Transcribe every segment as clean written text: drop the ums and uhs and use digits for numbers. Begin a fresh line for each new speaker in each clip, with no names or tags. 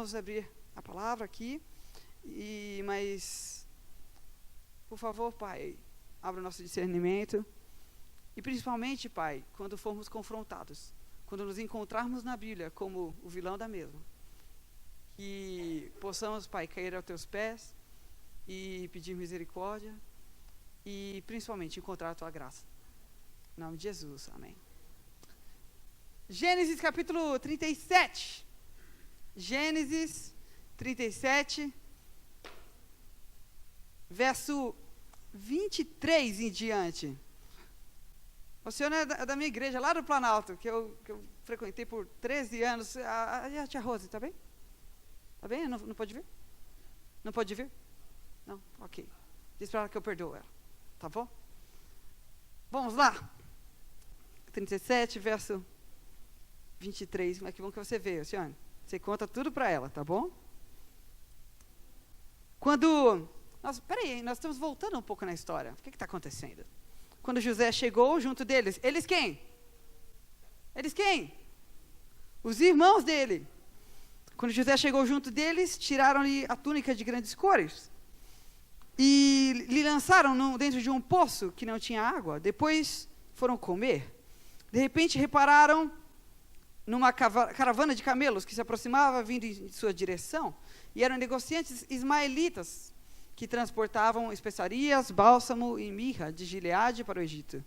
vamos abrir a palavra aqui, mas, por favor, Pai, abra o nosso discernimento, e principalmente, Pai, quando formos confrontados, quando nos encontrarmos na Bíblia como o vilão da mesma, que possamos, Pai, cair aos teus pés e pedir misericórdia e principalmente encontrar a tua graça. Em nome de Jesus, amém. Gênesis capítulo 37. Gênesis 37, verso 23 em diante. O senhor é da minha igreja, lá do Planalto, que eu frequentei por 13 anos. A tia Rose, está bem? Está bem? Não pode vir? Não pode vir? Não? Ok. Diz para ela que eu perdoo ela. Tá bom? Vamos lá. 37, verso 23. Mas que bom que você veio, senhora. Você conta tudo para ela, tá bom? Peraí, nós estamos voltando um pouco na história. O que está acontecendo? Quando José chegou junto deles, eles quem? Eles quem? Os irmãos dele. Quando José chegou junto deles, tiraram-lhe a túnica de grandes cores e lhe lançaram dentro de um poço que não tinha água. Depois foram comer. De repente repararam numa caravana de camelos que se aproximava vindo em sua direção, e eram negociantes ismaelitas que transportavam especiarias, bálsamo e mirra de Gileade para o Egito.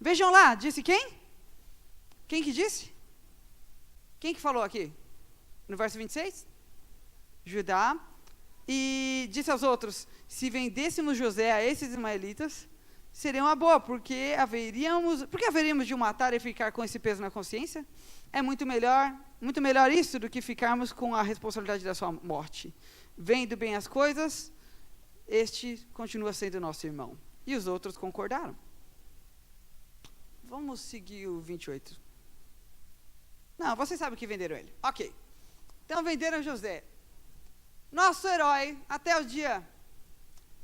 Vejam lá, disse quem? Quem que disse? Quem que falou aqui? No verso 26? Judá. E disse aos outros: se vendêssemos José a esses ismaelitas, seria uma boa, porque haveríamos de o matar e ficar com esse peso na consciência? É muito melhor isso do que ficarmos com a responsabilidade da sua morte. Vendo bem as coisas, este continua sendo nosso irmão. E os outros concordaram. Vamos seguir o 28. Não, vocês sabem que venderam ele. Ok. Então venderam José. Nosso herói, até o dia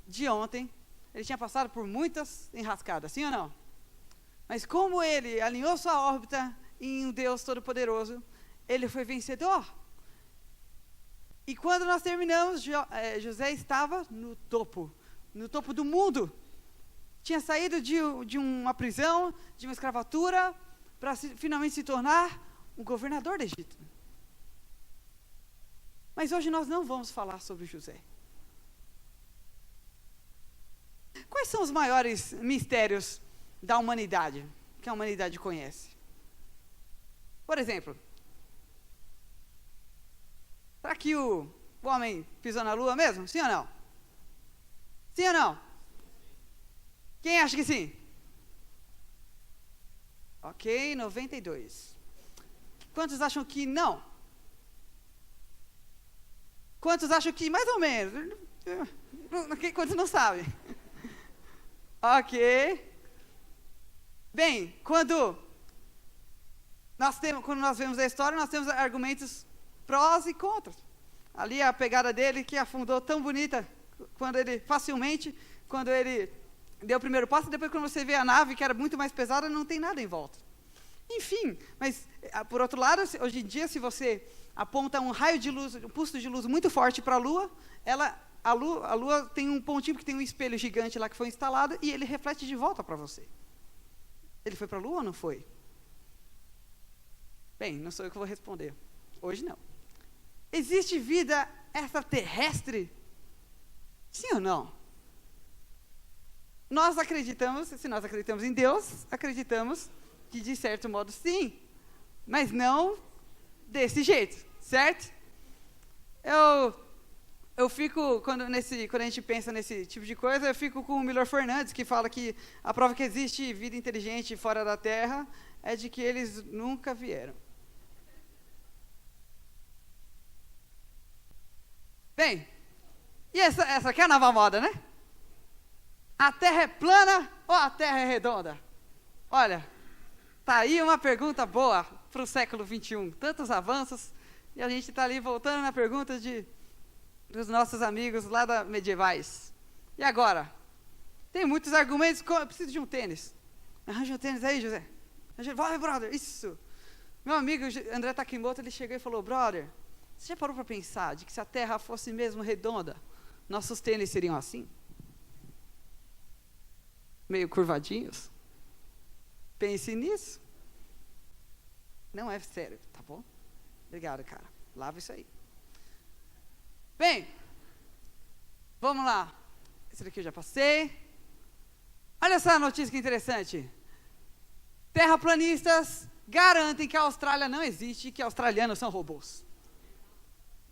de ontem, ele tinha passado por muitas enrascadas, sim ou não? Mas como ele alinhou sua órbita em um Deus Todo-Poderoso, ele foi vencedor. E quando nós terminamos, José estava no topo do mundo. Tinha saído de uma prisão, de uma escravatura, para finalmente se tornar o governador do Egito. Mas hoje nós não vamos falar sobre José. Quais são os maiores mistérios da humanidade, que a humanidade conhece? Por exemplo, será que o homem pisou na lua mesmo? Sim ou não? Sim ou não? Quem acha que sim? Ok, 92. Quantos acham que não? Quantos acham que mais ou menos? Quantos não sabem? Ok. Bem, quando nós vemos a história, nós temos argumentos prós e contras. Ali a pegada dele, que afundou tão bonita, quando ele deu o primeiro passo, depois quando você vê a nave, que era muito mais pesada, não tem nada em volta. Enfim, mas, por outro lado, hoje em dia, se você aponta um raio de luz, um pulso de luz muito forte para a Lua, a Lua tem um pontinho que tem um espelho gigante lá que foi instalado, e ele reflete de volta para você. Ele foi para a Lua ou não foi? Bem, não sou eu que vou responder. Hoje não. Existe vida extraterrestre? Sim ou não? Se nós acreditamos em Deus, acreditamos que de certo modo sim, mas não desse jeito, certo? Eu fico, quando a gente pensa nesse tipo de coisa, eu fico com o Milor Fernandes, que fala que a prova que existe vida inteligente fora da Terra é de que eles nunca vieram. Bem, e essa aqui é a nova moda, né? A Terra é plana ou a Terra é redonda? Olha, tá aí uma pergunta boa para o século XXI. Tantos avanços, e a gente está ali voltando na pergunta dos nossos amigos lá da medievais. E agora? Tem muitos argumentos, eu preciso de um tênis. Arranja um tênis aí, José. Vai, brother, isso. Meu amigo André Takimoto, ele chegou e falou: brother, Você já parou para pensar de que se a Terra fosse mesmo redonda, nossos tênis seriam assim? Meio curvadinhos? Pense nisso. Não é sério, tá bom? Obrigado, cara. Lava isso aí. Bem, vamos lá. Esse daqui eu já passei. Olha essa notícia que interessante. Terraplanistas garantem que a Austrália não existe e que australianos são robôs.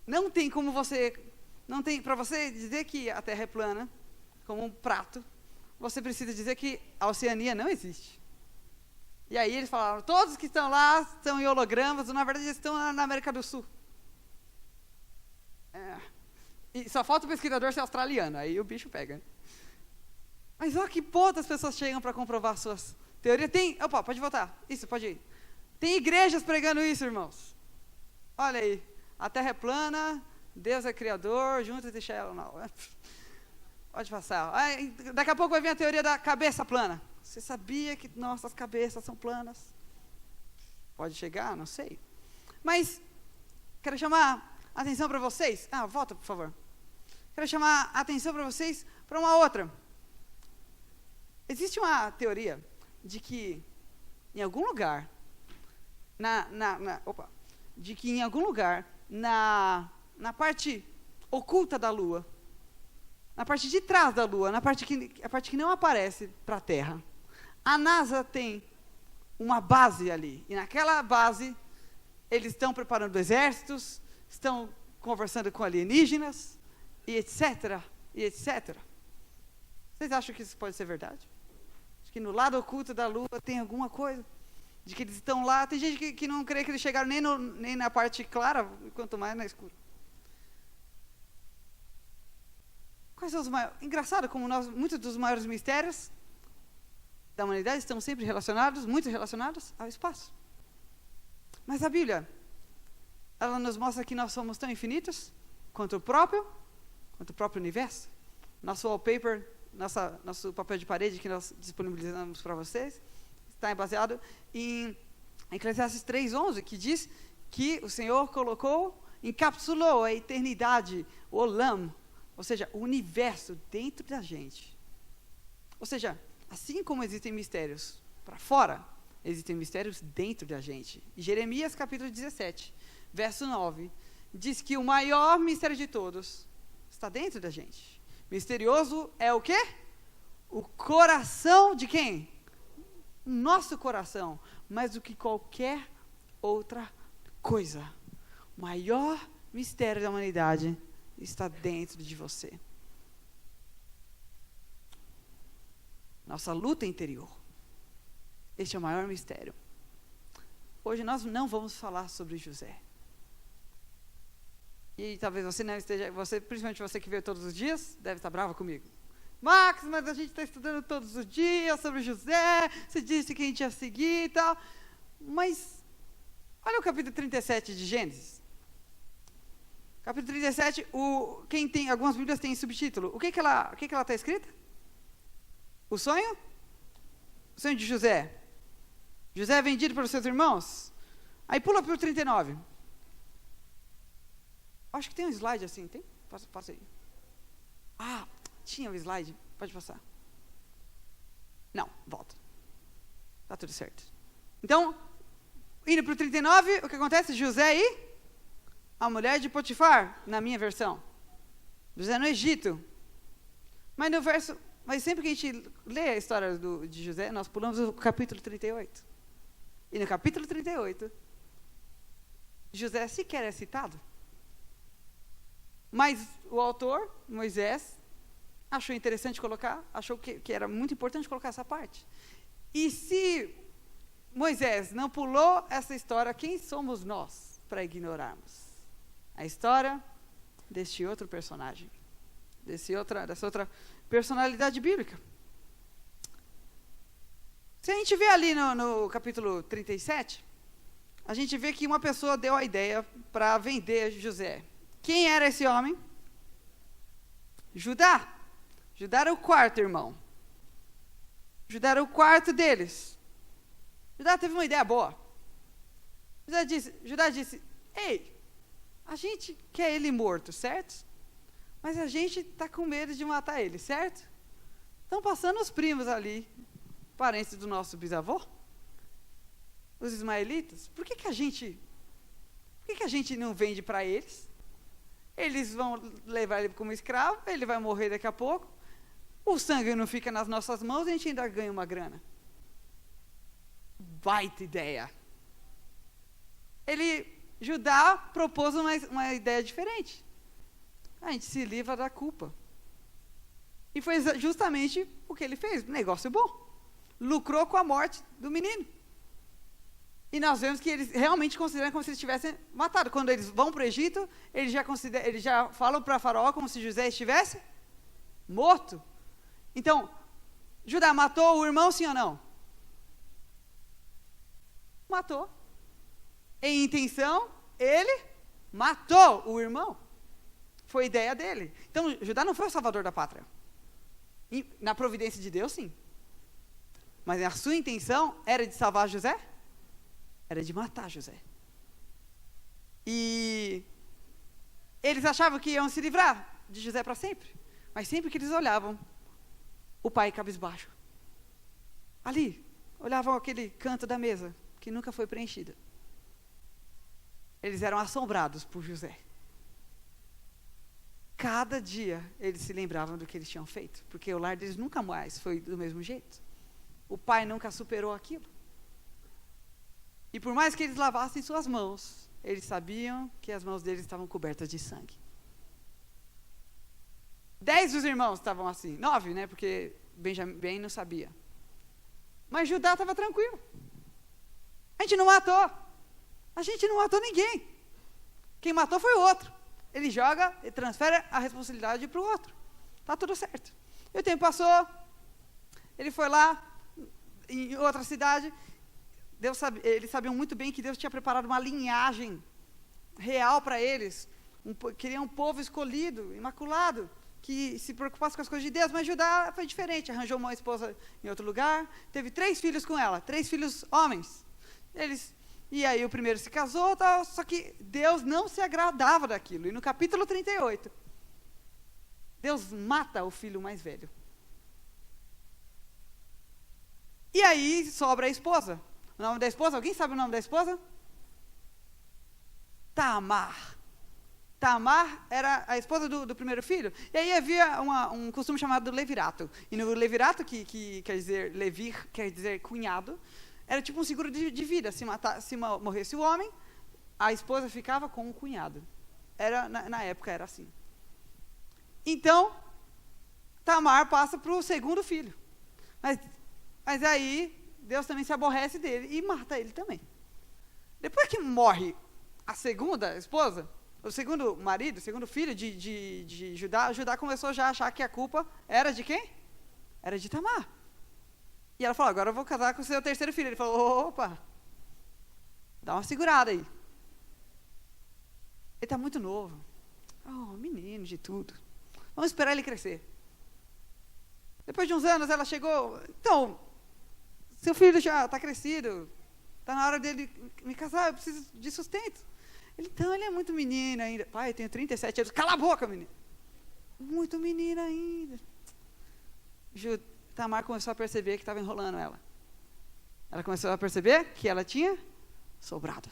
Não tem como para você dizer que a Terra é plana, como um prato, você precisa dizer que a Oceania não existe. E aí eles falaram, todos que estão lá estão em hologramas, na verdade eles estão na América do Sul. E só falta o pesquisador ser australiano, aí o bicho pega. Mas olha que ponto as pessoas chegam para comprovar suas teorias. Opa, pode voltar. Isso, pode ir. Tem igrejas pregando isso, irmãos. Olha aí. A Terra é plana, Deus é criador, juntos e Shalom. Não. Pode passar. Aí, daqui a pouco vai vir a teoria da cabeça plana. Você sabia que nossas cabeças são planas? Pode chegar? Não sei. Mas, quero chamar a atenção para vocês. Volta, por favor. Quero chamar a atenção para vocês para uma outra. Existe uma teoria de que em algum lugar, na parte oculta da Lua, na parte de trás da Lua, a parte que não aparece para a Terra, a NASA tem uma base ali. E naquela base, eles estão preparando exércitos, estão conversando com alienígenas, e etc, e etc. Vocês acham que isso pode ser verdade? Acho que no lado oculto da Lua tem alguma coisa? De que eles estão lá. Tem gente que não crê que eles chegaram nem na parte clara, quanto mais na escura. Quais são os maiores? Engraçado como muitos dos maiores mistérios da humanidade estão sempre muito relacionados ao espaço. Mas a Bíblia, ela nos mostra que nós somos tão infinitos quanto o próprio universo. Nosso wallpaper, nosso papel de parede que nós disponibilizamos para vocês, está baseado em Eclesiastes 3:11, que diz que o Senhor encapsulou a eternidade, o Olam, ou seja, o universo dentro da gente. Ou seja, assim como existem mistérios para fora, existem mistérios dentro da gente. E Jeremias capítulo 17, verso 9, diz que o maior mistério de todos está dentro da gente. Misterioso é o quê? O coração de quem? O nosso coração, mais do que qualquer outra coisa. O maior mistério da humanidade está dentro de você. Nossa luta interior. Este é o maior mistério. Hoje nós não vamos falar sobre José. E talvez você não esteja, principalmente você que veio todos os dias, deve estar brava comigo. Max, mas a gente está estudando todos os dias sobre José, você disse que a gente ia seguir e tal. Mas, olha o capítulo 37 de Gênesis. Capítulo 37, algumas Bíblias têm subtítulo. O que ela está escrita? O sonho? O sonho de José. José é vendido pelos seus irmãos. Aí pula para o 39. Acho que tem um slide assim, tem? Passa aí. Tinha um slide, pode passar. Não, volta. Tá tudo certo. Então, indo para o 39, o que acontece? José e a mulher de Potifar, na minha versão. José no Egito. Mas sempre que a gente lê a história de José, nós pulamos o capítulo 38. E no capítulo 38, José sequer é citado. Mas o autor, Moisés, achou interessante colocar, achou que era muito importante colocar essa parte. E se Moisés não pulou essa história, quem somos nós para ignorarmos a história deste outro personagem, dessa outra personalidade bíblica? Se a gente vê ali no capítulo 37, a gente vê que uma pessoa deu a ideia para vender José. Quem era esse homem? Judá. Judá era o quarto irmão. Judá era o quarto deles. Judá teve uma ideia boa. Judá disse, ei, A gente quer ele morto, certo? Mas a gente está com medo de matar ele, certo? Estão passando os primos ali, parentes do nosso bisavô, os ismaelitas. Por que a gente não vende para eles? Eles vão levar ele como escravo, ele vai morrer daqui a pouco, o sangue não fica nas nossas mãos e a gente ainda ganha uma grana. Baita ideia. Judá propôs uma ideia diferente. A gente se livra da culpa. E foi justamente o que ele fez. Negócio bom. Lucrou com a morte do menino. E nós vemos que eles realmente consideram como se eles tivessem matado. Quando eles vão para o Egito, eles já falam para Faraó como se José estivesse morto. Então, Judá matou o irmão, sim ou não? Matou. Em intenção, ele matou o irmão. Foi ideia dele. Então, Judá não foi o salvador da pátria. Na providência de Deus, sim. Mas a sua intenção era de salvar José? Era de matar José. E eles achavam que iam se livrar de José para sempre. Mas sempre que eles olhavam, o pai cabisbaixo. Ali, olhavam aquele canto da mesa, que nunca foi preenchida. Eles eram assombrados por José. Cada dia eles se lembravam do que eles tinham feito, porque o lar deles nunca mais foi do mesmo jeito. O pai nunca superou aquilo. E por mais que eles lavassem suas mãos, eles sabiam que as mãos deles estavam cobertas de sangue. 10 dos irmãos estavam assim, 9, né? Porque Benjamim não sabia. Mas Judá estava tranquilo. A gente não matou. A gente não matou ninguém. Quem matou foi o outro. Ele joga e transfere a responsabilidade para o outro. Está tudo certo. E o tempo passou. Ele foi lá, em outra cidade. Eles sabiam muito bem que Deus tinha preparado uma linhagem real para eles. Queriam um povo escolhido, imaculado, que se preocupasse com as coisas de Deus. Mas Judá foi diferente. Arranjou uma esposa em outro lugar. Teve 3 filhos com ela. 3 filhos homens. E aí o primeiro se casou, tal, só que Deus não se agradava daquilo. E no capítulo 38, Deus mata o filho mais velho. E aí sobra a esposa. O nome da esposa, alguém sabe o nome da esposa? Tamar. Tamar era a esposa do primeiro filho. E aí havia um costume chamado levirato. E no levirato, que quer dizer levir, quer dizer cunhado, era tipo um seguro de vida. Se morresse o homem, a esposa ficava com o cunhado. Na época era assim. Então, Tamar passa para o segundo filho. Mas aí, Deus também se aborrece dele e mata ele também. Depois que morre a segunda esposa, o segundo marido, o segundo filho de Judá, Judá começou já a achar que a culpa era de quem? Era de Tamar. E ela falou, agora eu vou casar com o seu terceiro filho. Ele falou, opa, dá uma segurada aí. Ele está muito novo. Menino de tudo. Vamos esperar ele crescer. Depois de uns anos ela chegou, então, seu filho já está crescido, está na hora dele me casar, eu preciso de sustento. Ele é muito menino ainda. Pai, eu tenho 37 anos. Cala a boca, menino. Muito menina ainda. Tamar começou a perceber que estava enrolando ela. Ela começou a perceber que ela tinha sobrado.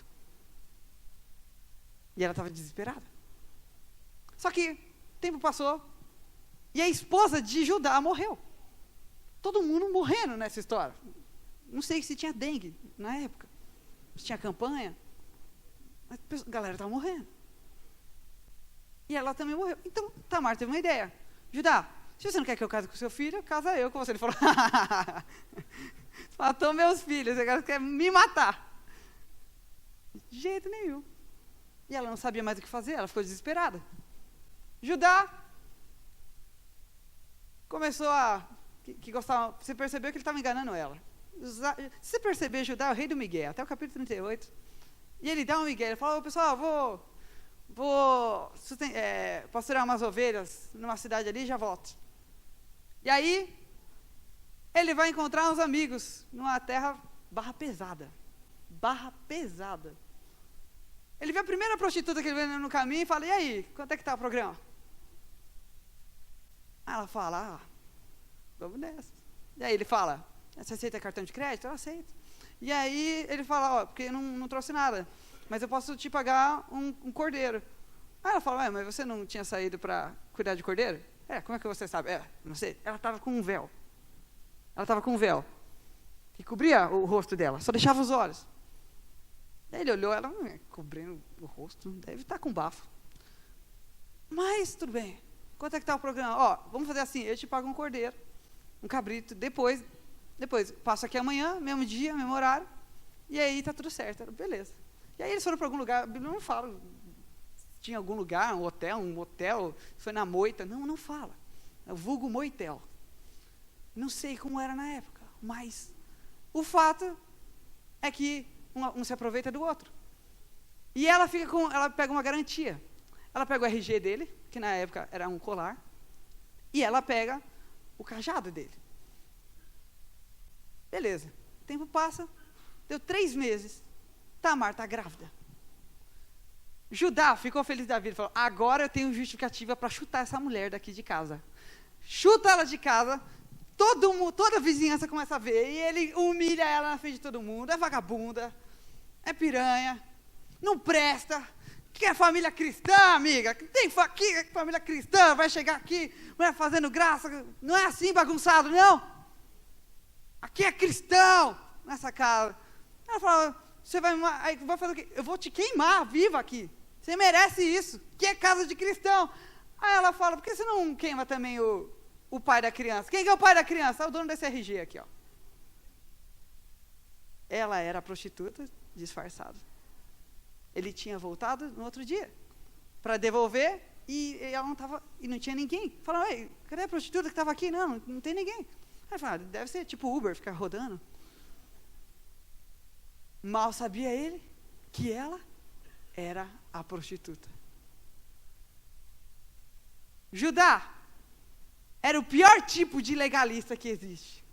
E ela estava desesperada. Só que o tempo passou e a esposa de Judá morreu. Todo mundo morrendo nessa história. Não sei se tinha dengue na época. Se tinha campanha. Mas a galera estava morrendo. E ela também morreu. Então, Tamar teve uma ideia. Judá, se você não quer que eu case com seu filho, casa eu com você. Ele falou, matou meus filhos, agora você quer me matar. De jeito nenhum. E ela não sabia mais o que fazer, ela ficou desesperada. Judá começou que gostava, você percebeu que ele estava enganando ela. Se você perceber, Judá é o rei do Miguel, até o capítulo 38. E ele dá um migué, ele fala, pessoal, vou pastorear umas ovelhas numa cidade ali e já volto. E aí, ele vai encontrar uns amigos numa terra barra pesada. Ele vê a primeira prostituta que ele vê no caminho e fala, e aí, quanto é que tá o programa? Aí ela fala, vamos nessa. E aí ele fala, você aceita cartão de crédito? Eu aceito. E aí ele fala, porque eu não trouxe nada, mas eu posso te pagar um cordeiro. Aí ela fala, mas você não tinha saído para cuidar de cordeiro? Como é que você sabe? Não sei. Ela estava com um véu. Que cobria o rosto dela, só deixava os olhos. Aí ele olhou, ela cobrindo o rosto, deve estar com bafo. Mas, tudo bem. Quanto é que está o programa? Vamos fazer assim, eu te pago um cordeiro, um cabrito, depois passo aqui amanhã, mesmo dia, mesmo horário, e aí está tudo certo. Beleza. E aí eles foram para algum lugar, a Bíblia não fala, tinha algum lugar, um motel, foi na moita, não fala. É o vulgo moitel. Não sei como era na época, mas o fato é que um se aproveita do outro. E ela pega uma garantia. Ela pega o RG dele, que na época era um colar, e ela pega o cajado dele. Beleza. O tempo passa, deu 3 meses, Tamar está grávida. Judá ficou feliz da vida, falou, agora eu tenho justificativa para chutar essa mulher daqui de casa. Chuta ela de casa, toda a vizinhança começa a ver, e ele humilha ela na frente de todo mundo, é vagabunda, é piranha, não presta, que é família cristã, amiga, tem família cristã, vai chegar aqui, vai fazendo graça, não é assim bagunçado, não. Aqui é cristão, nessa casa. Ela fala, você vai fazer o quê? Eu vou te queimar viva aqui, você merece isso, que é casa de cristão. Aí ela fala, por que você não queima também o pai da criança? Quem que é o pai da criança? É o dono desse RG aqui, ó. Ela era prostituta disfarçada. Ele tinha voltado no outro dia para devolver e ela não estava, e não tinha ninguém. Falaram, cadê a prostituta que estava aqui? Não tem ninguém. Aí falaram, deve ser tipo Uber, ficar rodando. Mal sabia ele que ela era a prostituta. Judá era o pior tipo de legalista que existe.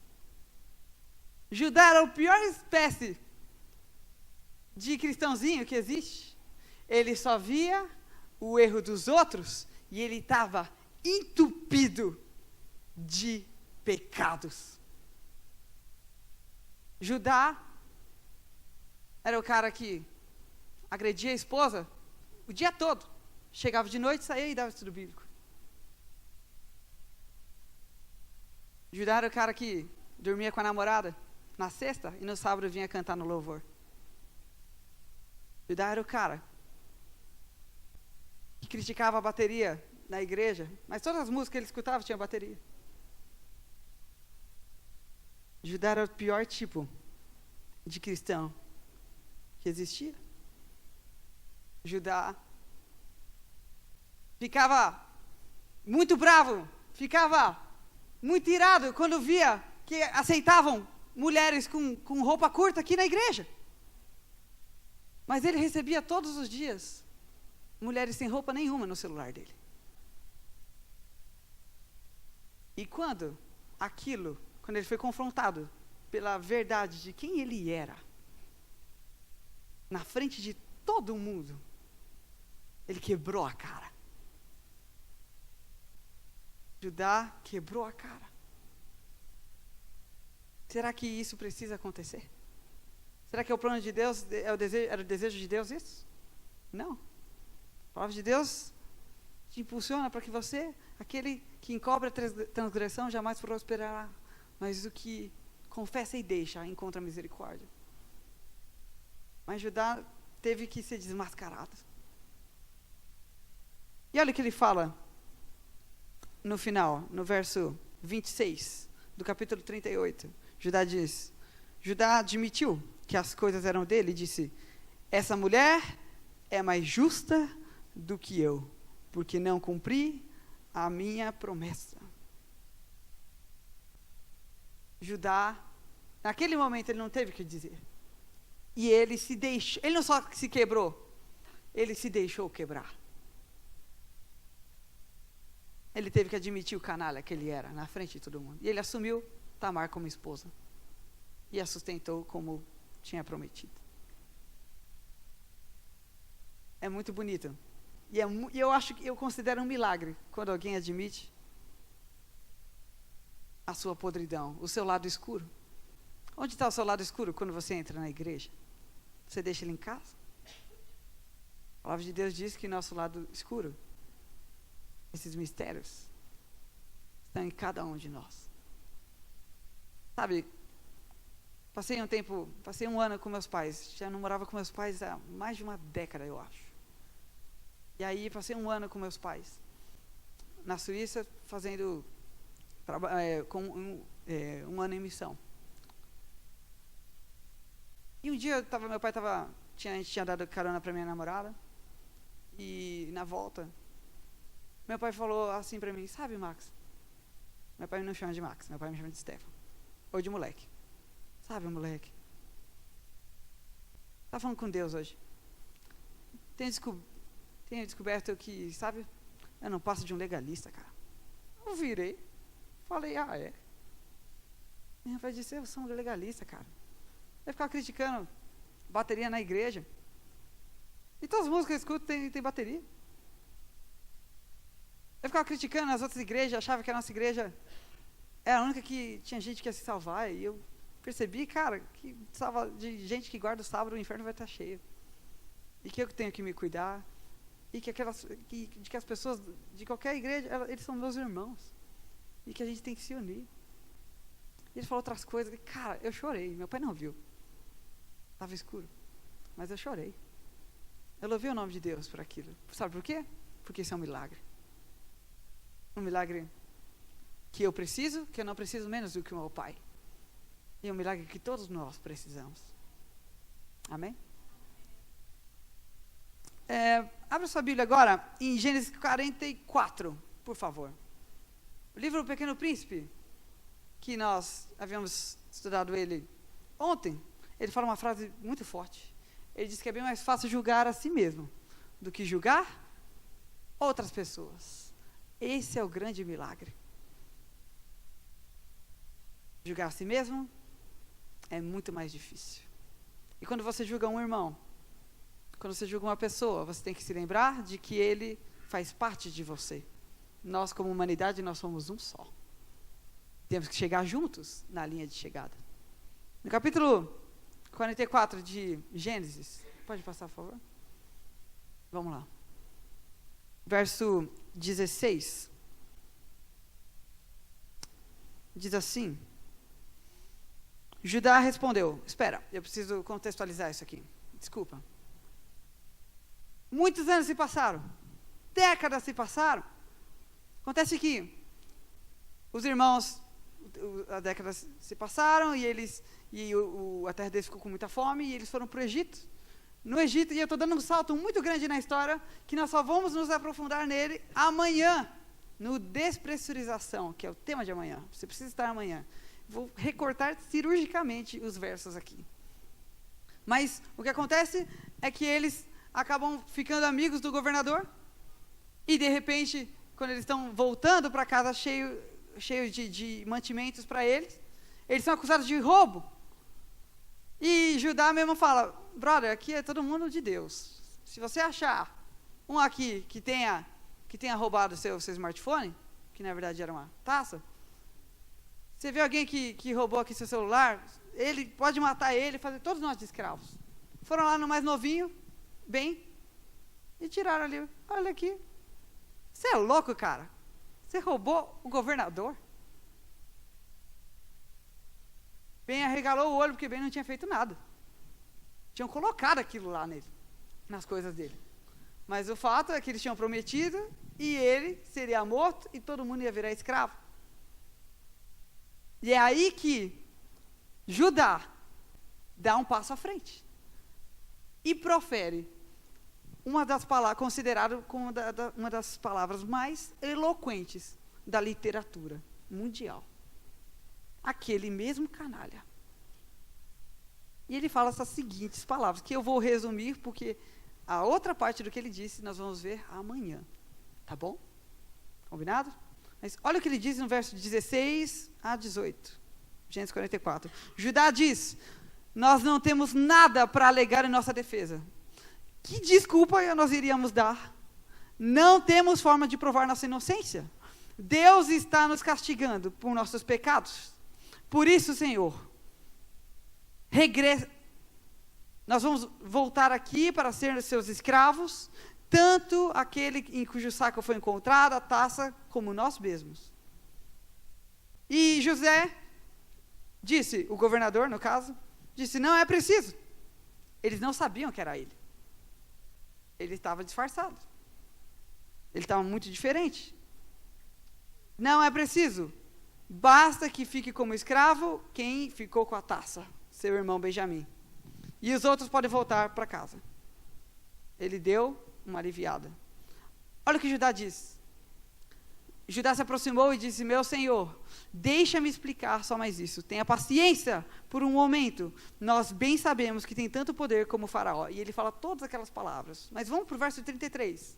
Judá era a pior espécie de cristãozinho que existe. Ele só via o erro dos outros e ele estava entupido de pecados. Judá era o cara que agredia a esposa o dia todo. Chegava de noite, saía e dava estudo bíblico. Judá era o cara que dormia com a namorada na sexta e no sábado vinha cantar no louvor. Judá era o cara que criticava a bateria na igreja, mas todas as músicas que ele escutava tinham bateria. Judá era o pior tipo de cristão que existia. Judá ficava muito bravo, ficava muito irado quando via que aceitavam mulheres com roupa curta aqui na igreja. Mas ele recebia todos os dias mulheres sem roupa nenhuma no celular dele. E quando ele foi confrontado pela verdade de quem ele era, na frente de todo mundo, ele quebrou a cara. Judá quebrou a cara. Será que isso precisa acontecer? Será que é o plano de Deus, era o desejo de Deus isso? Não. A palavra de Deus te impulsiona para que você, aquele que encobre a transgressão, jamais prosperará, mas o que confessa e deixa, encontra misericórdia. Mas Judá teve que ser desmascarado. E olha o que ele fala no final, no verso 26 do capítulo 38. Judá admitiu que as coisas eram dele e disse, essa mulher é mais justa do que eu, porque não cumpri a minha promessa. Judá, naquele momento ele não teve o que dizer. E ele se deixou, ele não só se quebrou, ele se deixou quebrar. Ele teve que admitir o canalha que ele era, na frente de todo mundo. E ele assumiu Tamar como esposa. E a sustentou como tinha prometido. é muito bonito. E eu considero um milagre quando alguém admite a sua podridão, o seu lado escuro. Onde está o seu lado escuro quando você entra na igreja? Você deixa ele em casa? A palavra de Deus diz que nosso lado escuro, esses mistérios, estão em cada um de nós. Sabe, passei um ano com meus pais. Já não morava com meus pais há mais de uma década, eu acho. E aí passei um ano com meus pais na Suíça, fazendo um ano em missão. E um dia meu pai a gente tinha dado carona para minha namorada, e na volta meu pai falou assim para mim: sabe, Max, meu pai não chama de Max, meu pai me chama de Stefan, ou de moleque. Sabe, moleque, tá falando com Deus hoje. Tenho descoberto que, sabe, eu não passo de um legalista, cara. Eu virei, falei: ah, é? Meu pai disse: eu sou um legalista, cara. Eu ficava criticando bateria na igreja. E todas as músicas que eu escuto tem bateria. Eu ficava criticando as outras igrejas, achava que a nossa igreja era a única que tinha gente que ia se salvar. E eu percebi, cara, que de gente que guarda o sábado, o inferno vai estar cheio. E que eu tenho que me cuidar. E que as pessoas de qualquer igreja, eles são meus irmãos. E que a gente tem que se unir. E ele falou outras coisas. Cara, eu chorei. Meu pai não viu. Estava escuro. Mas eu chorei. Eu louvei o nome de Deus por aquilo. Sabe por quê? Porque isso é um milagre. Um milagre que eu preciso, que eu não preciso menos do que o meu pai. E é um milagre que todos nós precisamos. Amém? Abra sua Bíblia agora em Gênesis 44, por favor. O livro do Pequeno Príncipe, que nós havíamos estudado ele ontem, ele fala uma frase muito forte. Ele diz que é bem mais fácil julgar a si mesmo do que julgar outras pessoas. Esse é o grande milagre. Julgar a si mesmo é muito mais difícil. E quando você julga um irmão, quando você julga uma pessoa, você tem que se lembrar de que ele faz parte de você. Nós, como humanidade, nós somos um só. Temos que chegar juntos na linha de chegada. No capítulo 44 de Gênesis, pode passar, por favor? Vamos lá. Verso 16. Diz assim: Judá respondeu. Espera, eu preciso contextualizar isso aqui. Desculpa. Muitos anos se passaram. Décadas se passaram. Acontece que os irmãos, as décadas se passaram e a terra deles ficou com muita fome e eles foram para o Egito. No Egito, e eu estou dando um salto muito grande na história, que nós só vamos nos aprofundar nele amanhã, no despressurização, que é o tema de amanhã. Você precisa estar amanhã. Vou recortar cirurgicamente os versos aqui. Mas o que acontece é que eles acabam ficando amigos do governador e, de repente, quando eles estão voltando para casa cheio de mantimentos para eles são acusados de roubo. E Judá mesmo fala: brother, aqui é todo mundo de Deus. Se você achar um aqui que tenha roubado seu smartphone, que na verdade era uma taça, você vê alguém que roubou aqui seu celular, ele pode matar ele e fazer todos nós de escravos. Foram lá no mais novinho, e tiraram ali: olha aqui, você é louco, cara? Você roubou o governador? Ben arregalou o olho, porque Ben não tinha feito nada. Tinham colocado aquilo lá nele, nas coisas dele. Mas o fato é que eles tinham prometido, e ele seria morto, e todo mundo ia virar escravo. E é aí que Judá dá um passo à frente e profere uma das palavras, considerado como uma das palavras mais eloquentes da literatura mundial. Aquele mesmo canalha. E ele fala essas seguintes palavras, que eu vou resumir, porque a outra parte do que ele disse nós vamos ver amanhã. Tá bom? Combinado? Mas olha o que ele diz no verso 16 a 18. Gênesis 44. Judá diz: nós não temos nada para alegar em nossa defesa. Que desculpa nós iríamos dar? Não temos forma de provar nossa inocência. Deus está nos castigando por nossos pecados. Por isso, Senhor, nós vamos voltar aqui para ser seus escravos, tanto aquele em cujo saco foi encontrada a taça, como nós mesmos. E José disse, o governador, no caso, disse, não é preciso. Eles não sabiam que era ele. Ele estava disfarçado. Ele estava muito diferente. Não é preciso. Basta que fique como escravo quem ficou com a taça, seu irmão Benjamim. E os outros podem voltar para casa. Ele deu uma aliviada. Olha o que Judá diz. Judá se aproximou e disse, meu senhor, deixa-me explicar só mais isso. Tenha paciência por um momento. Nós bem sabemos que tem tanto poder como o faraó. E ele fala todas aquelas palavras. Mas vamos para o verso 33.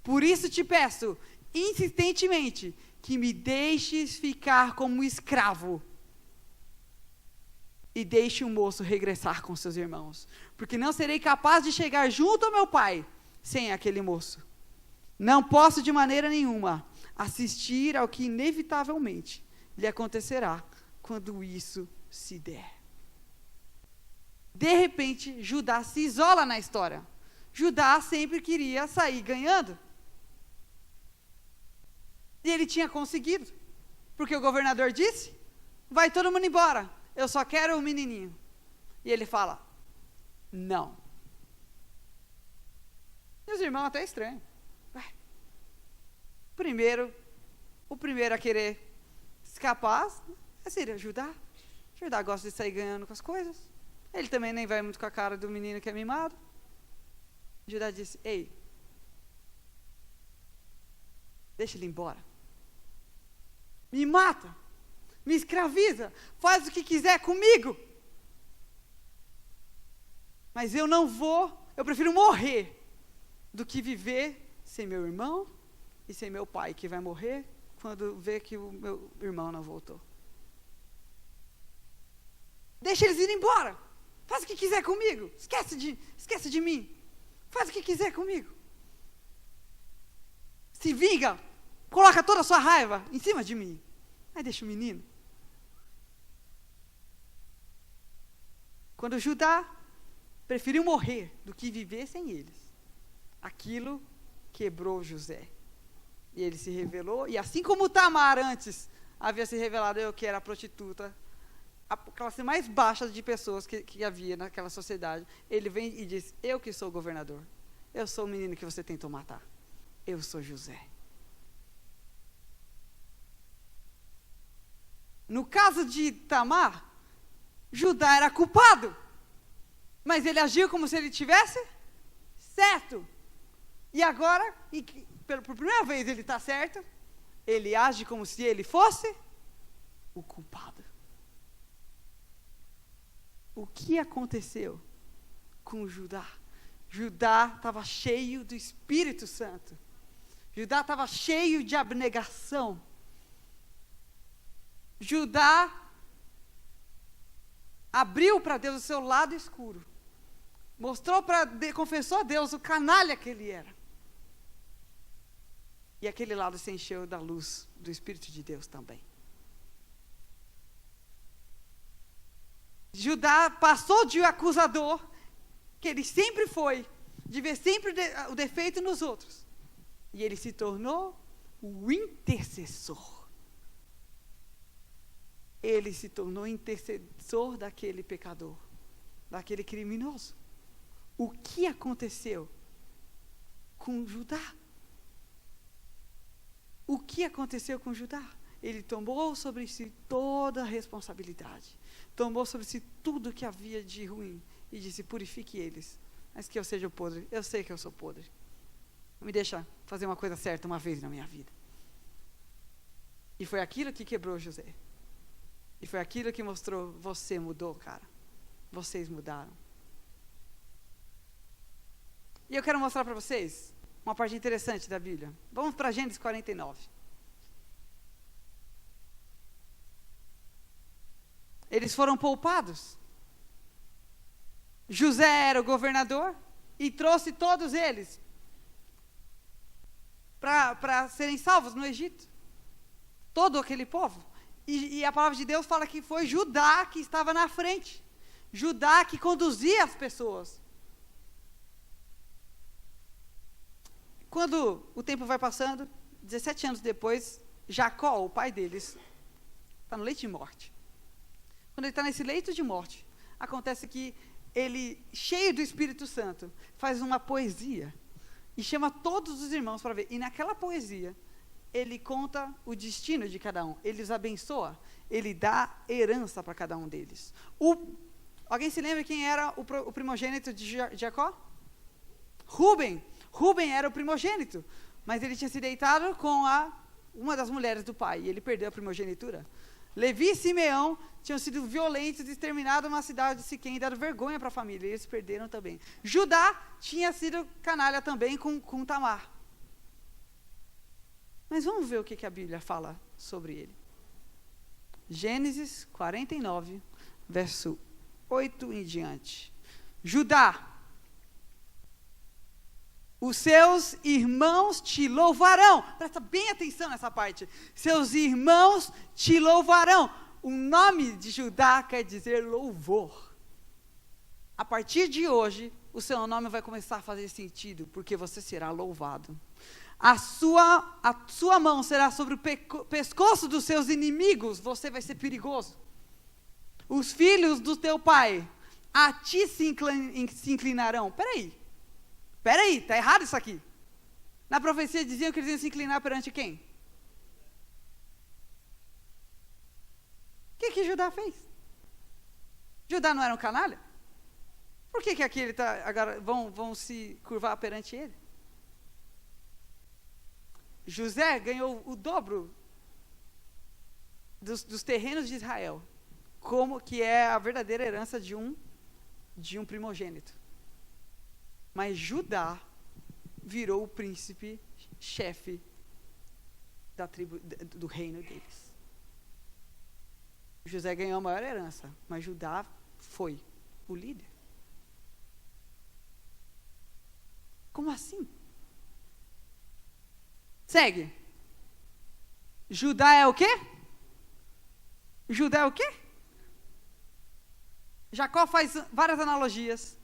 Por isso te peço, insistentemente, que me deixes ficar como escravo. E deixe o moço regressar com seus irmãos. Porque não serei capaz de chegar junto ao meu pai sem aquele moço. Não posso de maneira nenhuma assistir ao que inevitavelmente lhe acontecerá quando isso se der. De repente, Judá se isola na história. Judá sempre queria sair ganhando. E ele tinha conseguido. Porque o governador disse, vai todo mundo embora, eu só quero o menininho. E ele fala, não. E os irmãos até estranham. O primeiro a querer escapar seria Judá. Judá gosta de sair ganhando com as coisas. Ele também nem vai muito com a cara do menino que é mimado. Judá disse, ei, deixa ele embora. Me mata, me escraviza, faz o que quiser comigo. Mas eu não vou, eu prefiro morrer do que viver sem meu irmão e sem meu pai, que vai morrer quando vê que o meu irmão não voltou. Deixa eles irem embora. Faz o que quiser comigo. Esquece de mim. Faz o que quiser comigo. Se vinga. Coloca toda a sua raiva em cima de mim. Aí deixa o menino. Quando Judá preferiu morrer do que viver sem eles, aquilo quebrou José. E ele se revelou, e assim como Tamar antes havia se revelado, eu que era prostituta, a classe mais baixa de pessoas que havia naquela sociedade, ele vem e diz, eu que sou o governador, eu sou o menino que você tentou matar, eu sou José. No caso de Tamar, Judá era culpado, mas ele agiu como se ele tivesse certo. E agora, por primeira vez ele está certo, ele age como se ele fosse o culpado. O que aconteceu com Judá? Judá estava cheio do Espírito Santo. Judá estava cheio de abnegação. Judá abriu para Deus o seu lado escuro. Confessou a Deus o canalha que ele era. E aquele lado se encheu da luz do Espírito de Deus também. Judá passou de acusador, que ele sempre foi, de ver sempre o defeito nos outros. E ele se tornou o intercessor. Ele se tornou intercessor daquele pecador, daquele criminoso. O que aconteceu com Judá? O que aconteceu com Judá? Ele tomou sobre si toda a responsabilidade. Tomou sobre si tudo que havia de ruim. E disse, purifique eles. Mas que eu seja podre. Eu sei que eu sou podre. Me deixa fazer uma coisa certa uma vez na minha vida. E foi aquilo que quebrou José. E foi aquilo que mostrou, você mudou, cara. Vocês mudaram. E eu quero mostrar para vocês uma parte interessante da Bíblia. Vamos para Gênesis 49. Eles foram poupados. José era o governador e trouxe todos eles para serem salvos no Egito. Todo aquele povo. E a palavra de Deus fala que foi Judá que estava na frente. Judá que conduzia as pessoas. Quando o tempo vai passando, 17 anos depois, Jacó, o pai deles, está no leito de morte. Quando ele está nesse leito de morte, acontece que ele, cheio do Espírito Santo, faz uma poesia e chama todos os irmãos para ver. E naquela poesia, ele conta o destino de cada um. Ele os abençoa, ele dá herança para cada um deles. Alguém se lembra quem era o primogênito de Jacó? Rúben. Rúben era o primogênito, mas ele tinha se deitado com uma das mulheres do pai, e ele perdeu a primogenitura. Levi e Simeão tinham sido violentos e exterminados uma cidade de Siquém e dado vergonha para a família, e eles perderam também. Judá tinha sido canalha também com Tamar. Mas vamos ver o que a Bíblia fala sobre ele. Gênesis 49, verso 8 em diante. Judá, os seus irmãos te louvarão. Presta bem atenção nessa parte. Seus irmãos te louvarão. O nome de Judá quer dizer louvor. A partir de hoje, o seu nome vai começar a fazer sentido, porque você será louvado. A sua mão será sobre o pescoço dos seus inimigos, você vai ser perigoso. Os filhos do teu pai a ti se inclinarão. Peraí, está errado isso aqui. Na profecia diziam que eles iam se inclinar perante quem? O que Judá fez? Judá não era um canalha? Por que aqui ele tá, agora vão se curvar perante ele? José ganhou o dobro dos terrenos de Israel, como que é a verdadeira herança de um primogênito. Mas Judá virou o príncipe, chefe da tribo, do reino deles. José ganhou a maior herança, mas Judá foi o líder. Como assim? Segue. Judá é o quê? Judá é o quê? Jacó faz várias analogias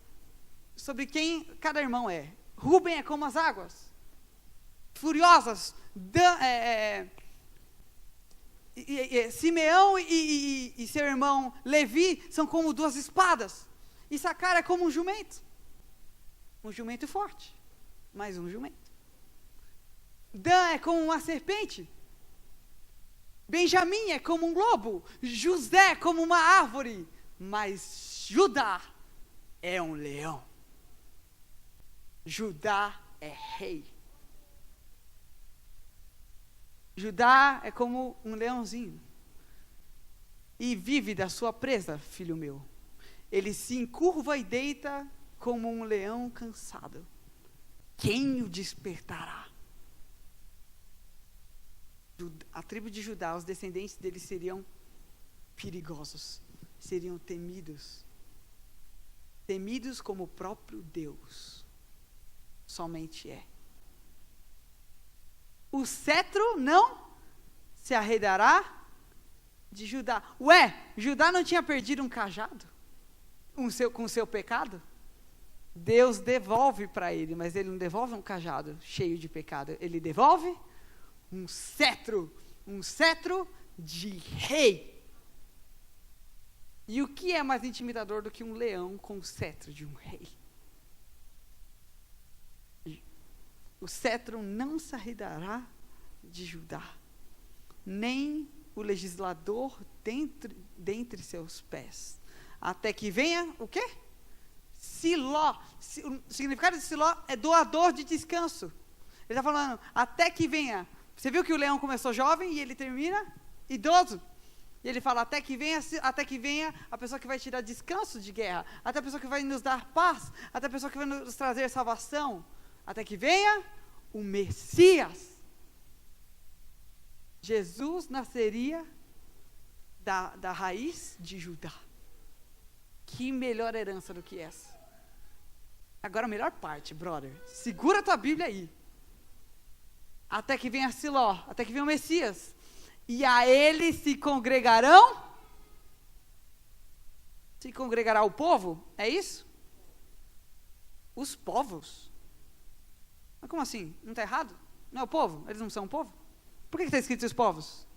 sobre quem cada irmão é. Rúben é como as águas, furiosas. Simeão e seu irmão Levi são como duas espadas. Issacar é como um jumento forte, mais um jumento. Dan é como uma serpente. Benjamim é como um lobo. José é como uma árvore. Mas Judá é um leão. Judá é rei. Judá é como um leãozinho. E vive da sua presa, filho meu. Ele se encurva e deita como um leão cansado. Quem o despertará? A tribo de Judá, os descendentes deles seriam perigosos, seriam temidos como o próprio Deus somente é. O cetro não se arredará de Judá. Judá não tinha perdido um cajado com o seu pecado? Deus devolve para ele, mas ele não devolve um cajado cheio de pecado, ele devolve um cetro de rei. E o que é mais intimidador do que um leão com o cetro de um rei? O cetro não se arredará de Judá, nem o legislador dentre seus pés, até que venha o quê? Siló. O significado de Siló é doador de descanso. Ele está falando, até que venha. Você viu que o leão começou jovem e ele termina idoso. E ele fala, até que venha a pessoa que vai te dar descanso de guerra, até a pessoa que vai nos dar paz, até a pessoa que vai nos trazer salvação, até que venha o Messias. Jesus nasceria da raiz de Judá. Que melhor herança do que essa? Agora a melhor parte, brother. Segura a tua Bíblia aí. Até que venha Siló, até que venha o Messias. E a ele se congregarão. Se congregará o povo? É isso? Os povos. Mas como assim? Não está errado? Não é o povo? Eles não são o povo? Por que está escrito os povos?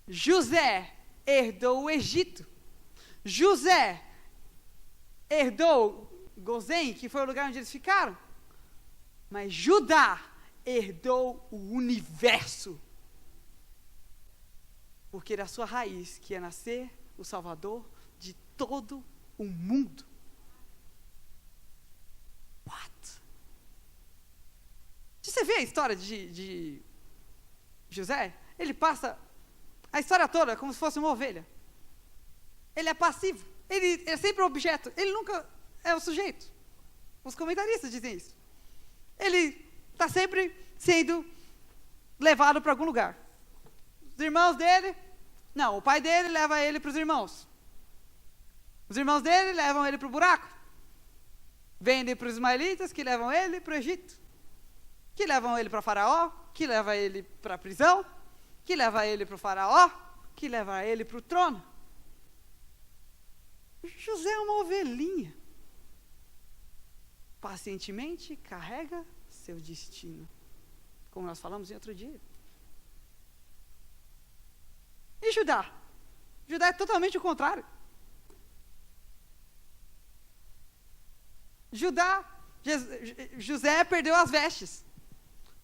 José herdou o Egito. José herdou Gozém, que foi o lugar onde eles ficaram. Mas Judá herdou o universo. Porque da sua raiz que ia nascer o Salvador de todo o mundo. What? Você vê a história de José? Ele passa a história toda como se fosse uma ovelha. Ele é passivo. Ele é sempre o objeto. Ele nunca é o sujeito. Os comentaristas dizem isso. Ele está sempre sendo levado para algum lugar. Os irmãos dele, não, o pai dele leva ele para os irmãos. Os irmãos dele levam ele para o buraco. Vendem para os ismaelitas, que levam ele para o Egito. Que levam ele para Faraó, que leva ele para a prisão, que leva ele para o Faraó, que leva ele para o trono. José é uma ovelhinha. Pacientemente carrega seu destino. Como nós falamos em outro dia. E Judá? Judá é totalmente o contrário. José perdeu as vestes.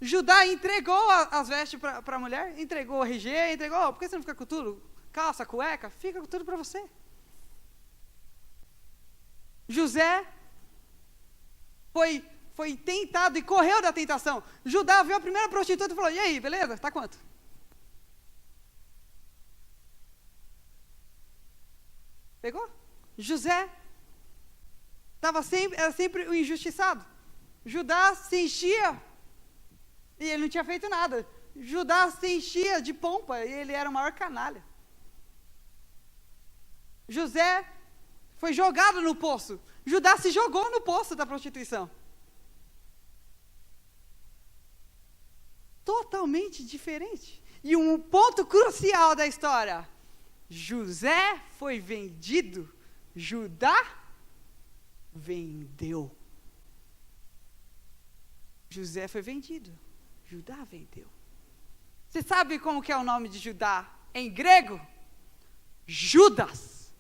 Judá entregou as vestes para a mulher, entregou o RG, entregou, por que você não fica com tudo? Calça, cueca, fica com tudo para você. José foi tentado e correu da tentação. Judá viu a primeira prostituta e falou, e aí, beleza? Tá quanto? Pegou? José era sempre o injustiçado. Judá se enchia e ele não tinha feito nada. Judá se enchia de pompa e ele era o maior canalha. José foi jogado no poço. Judá se jogou no poço da prostituição. Totalmente diferente. E um ponto crucial da história. José foi vendido. Judá vendeu. José foi vendido. Judá vendeu. Você sabe como que é o nome de Judá em grego? Judas.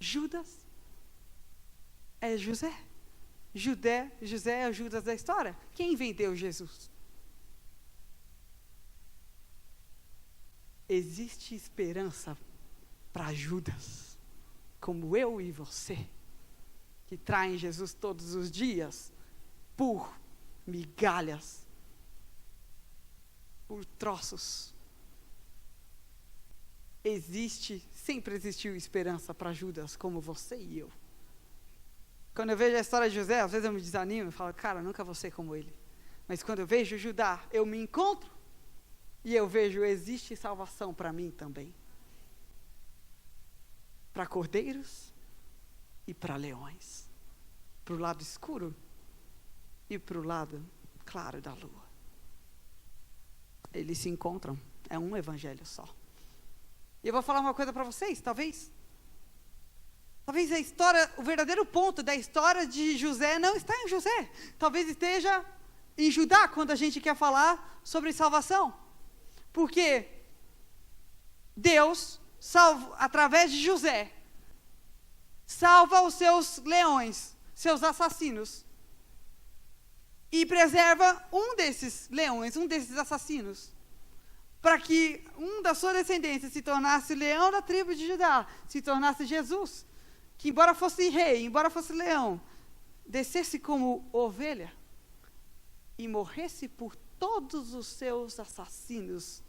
Judas é José. José é o Judas da história. Quem vendeu Jesus? Existe esperança para Judas, como eu e você, que traem Jesus todos os dias por migalhas, por troços. Sempre existiu esperança para Judas, como você e eu. Quando eu vejo a história de José, às vezes eu me desanimo e falo, cara, nunca vou ser como ele. Mas quando eu vejo Judá, eu me encontro e eu vejo, existe salvação para mim também. Para cordeiros e para leões. Para o lado escuro e para o lado claro da lua. Eles se encontram, é um evangelho só. E eu vou falar uma coisa para vocês, talvez a história, o verdadeiro ponto da história de José não está em José. Talvez esteja em Judá, quando a gente quer falar sobre salvação. Porque Deus, através de José, salva os seus leões, seus assassinos. E preserva um desses leões, um desses assassinos. Para que um da sua descendência se tornasse leão da tribo de Judá, se tornasse Jesus. Que embora fosse rei, embora fosse leão, descesse como ovelha e morresse por todos os seus assassinos,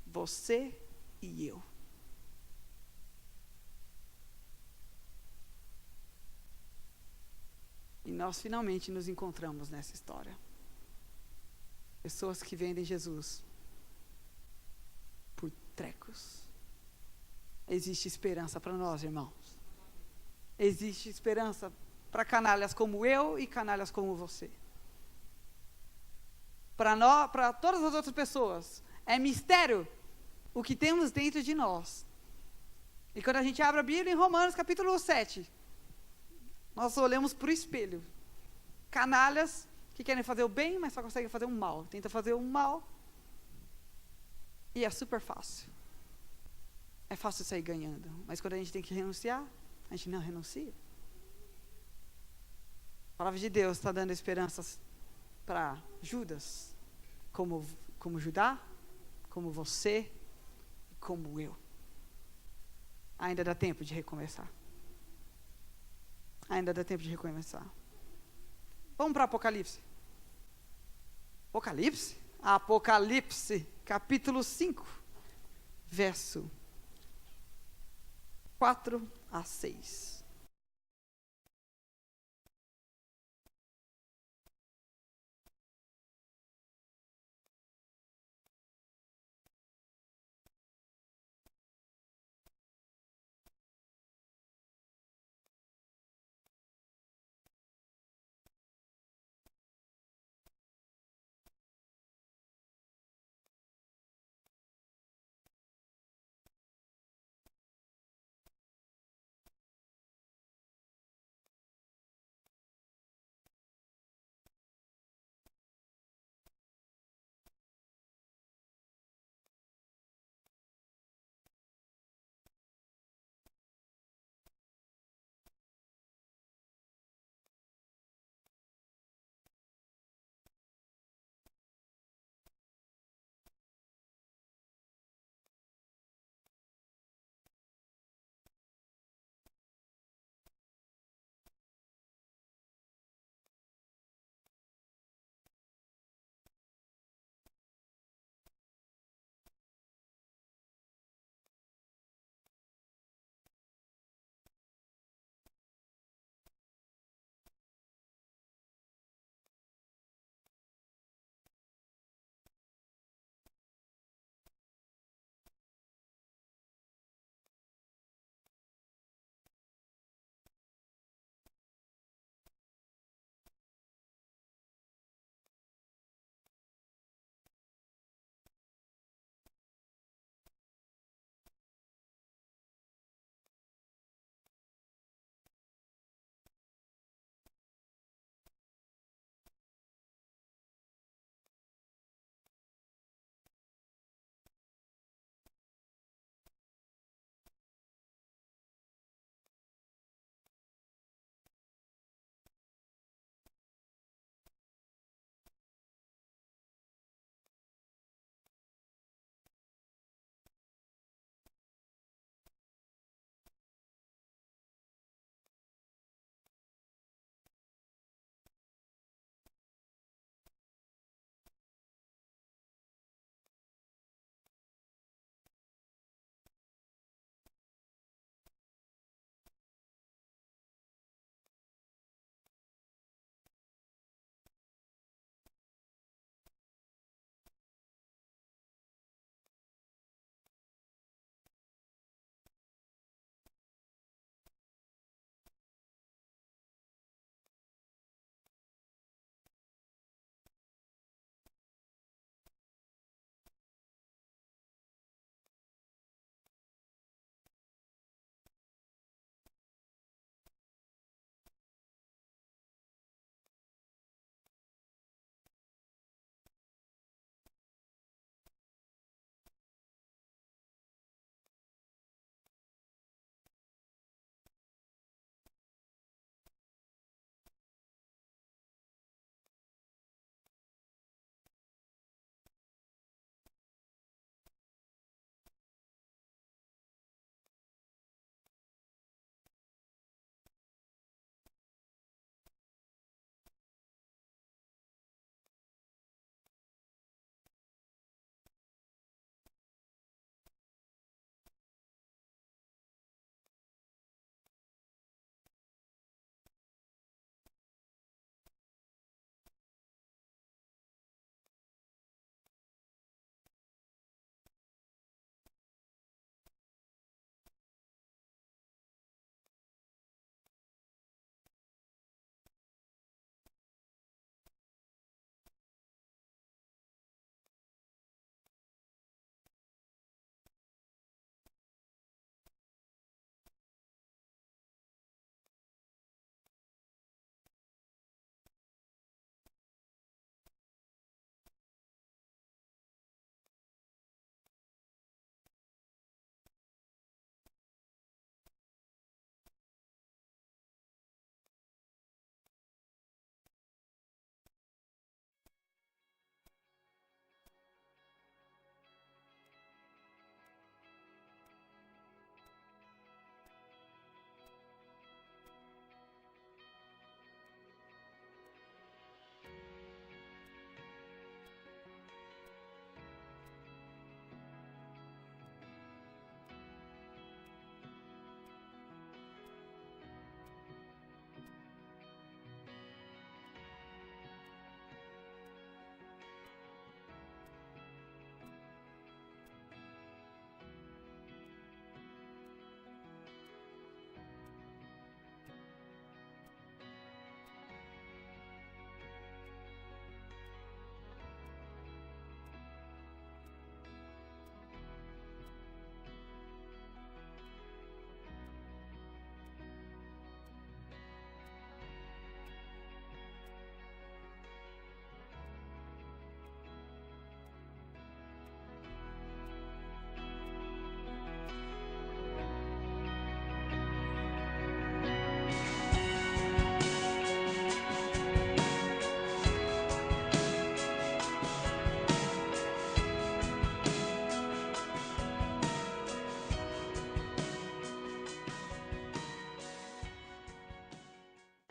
você e eu. E nós finalmente nos encontramos nessa história. Pessoas que vendem Jesus por trecos. Existe esperança para nós, irmãos. Existe esperança para canalhas como eu e canalhas como você. Para todas as outras pessoas, é mistério o que temos dentro de nós. E quando a gente abre a Bíblia em Romanos capítulo 7, nós olhamos para o espelho. Canalhas que querem fazer o bem, mas só conseguem fazer o mal. Tenta fazer o mal e é super fácil. É fácil sair ganhando. Mas quando a gente tem que renunciar, a gente não renuncia. A palavra de Deus está dando esperanças para Judas, como Judá, como você e como eu. Ainda dá tempo de recomeçar. Ainda dá tempo de recomeçar. Vamos para Apocalipse. Apocalipse, capítulo 5, verso 4 a 6.